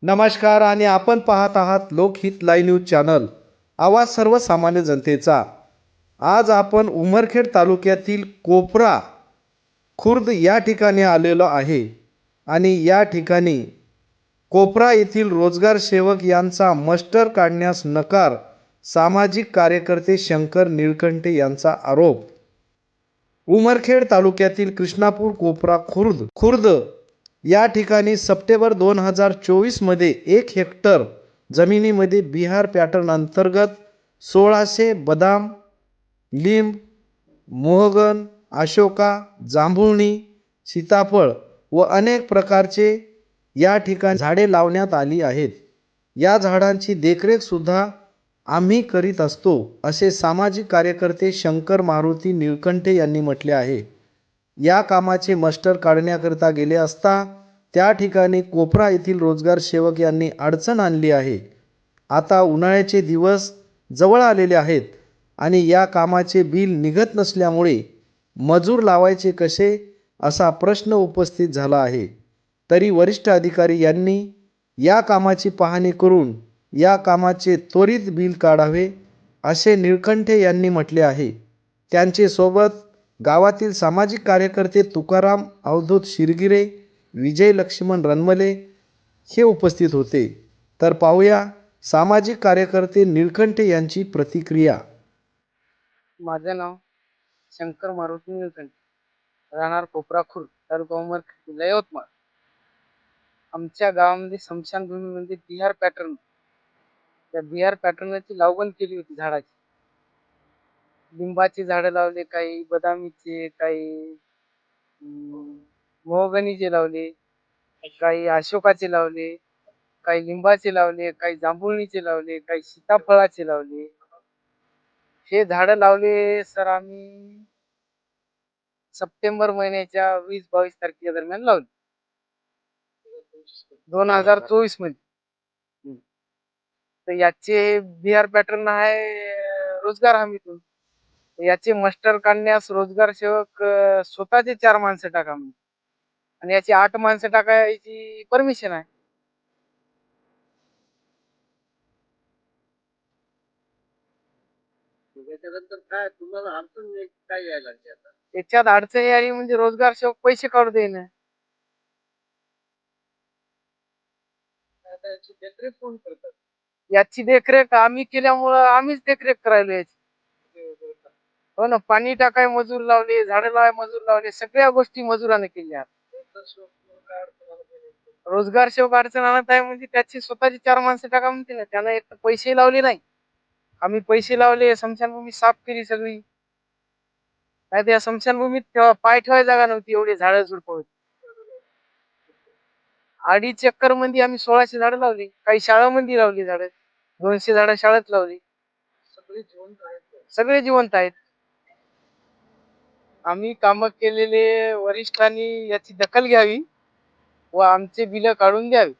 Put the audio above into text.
नमस्कार आणि आपण पाहत आहात लोकहित लाईव्ह न्यूज चॅनल, आवाज सर्वसामान्य जनतेचा। आज आपण उमरखेड तालुक्यातील कोपरा खुर्द या ठिकाणी आलेलो आहे आणि या ठिकाणी कोपरा येथील रोजगार सेवक यांचा मास्टर काढण्यास नकार, सामाजिक कार्यकर्ते शंकर निळकंठे यांचा आरोप। उमरखेड तालुक्यातील कृष्णापूर कोपरा खुर्द या ठिकाणी सप्टेंबर 2024 मध्ये 1 हेक्टर जमिनीमध्ये बिहार पॅटर्न अंतर्गत 1600 बदाम, लिंब, मोहगन, अशोका, जांभुळणी, सीताफळ व अनेक प्रकारचे या ठिकाणी झाडे लावण्यात आली आहेत। या झाडांची देखरेख सुद्धा आम्ही करीत असतो, असे सामाजिक कार्यकर्ते शंकर मारुती निळकंठे यांनी म्हटले आहे। या कामाचे मास्टर काढण्याकरिता गेले असता त्या ठिकाणी कोपरा येथील रोजगार सेवक यांनी अडचण आणली आहे। आता उन्हाळ्याचे दिवस जवळ आलेले आहेत आणि या कामाचे बिल निघत नसल्यामुळे मजूर लावायचे कसे असा प्रश्न उपस्थित झाला आहे। तरी वरिष्ठ अधिकारी यांनी या कामाची पाहणी करून या कामाचे त्वरित बिल काढावे, असे निळकंठे यांनी म्हटले आहे। त्यांचे सोबत गावातील सामाजिक कार्यकर्ते तुकाराम अवधूत शिरगिरे, विजय लक्ष्मण रनमले हे उपस्थित होते। तर पाहूया सामाजिक कार्यकर्ते निळकंठे यांची प्रतिक्रिया। माझं नाव शंकर मारुती निळकंठे, राहणार कोपरा खुर्द, तालुका उमरखेड, जिल्हा यवतमाळ। आमच्या गावामध्ये स्मशानभूमीमध्ये बिहार पॅटर्न, त्या बिहार पॅटर्नची लागवड केली होती झाडाची। लिंबाची झाडं लावले, काही बदामीचे, काही मोहगनीचे लावले, काही अशोकाचे लावले, काही लिंबाचे लावले, काही जांभुळणीचे लावले, काही सीताफळाचे लावले। हे झाडं लावले सर आम्ही सप्टेंबर महिन्याच्या 20-22 तारखेच्या दरम्यान लावली, 2024 मध्ये। तर याचे बिहार पॅटर्न आहे रोजगार हमीतून, याचे मास्टर काढण्यास रोजगार सेवक स्वतःचे 4 माणसं टाका आणि याची 8 माणसं टाकायची परमिशन आहे। त्याच्यानंतर काय तुम्हाला अडचण काय यायला लागली? आता त्याच्यात अडचण आली म्हणजे रोजगार सेवक पैसे काढू देईना। याची देखरेख कोण करतात? याची देखरेख आम्ही केल्यामुळं आम्हीच देखरेख करायलो याची। हो ना, पाणी टाकाय मजूर लावले, झाडं लावाय मजूर लावले, सगळ्या गोष्टी मजुराने केल्या। रोजगार सेवक अडचण आणत आहे म्हणजे त्याची स्वतःची 4 माणसं टाका म्हणते ना, त्यानं एक तर पैसे लावले नाही। आम्ही पैसे लावले, स्मशानभूमी साफ केली सगळी। नाही तर या स्मशानभूमीत पाय ठेवायला जागा नव्हती, एवढे झाडं झुडपं होती। 2.5 एकर मध्ये आम्ही 1600 झाडं लावली, काही शाळांमध्ये लावली झाडं, 200 झाडं शाळेत लावली। सगळे जिवंत आहेत। आम्ही काम केलेले वरिष्ठांनी याची दखल घ्यावी व आमचे बिल काढून द्यावी।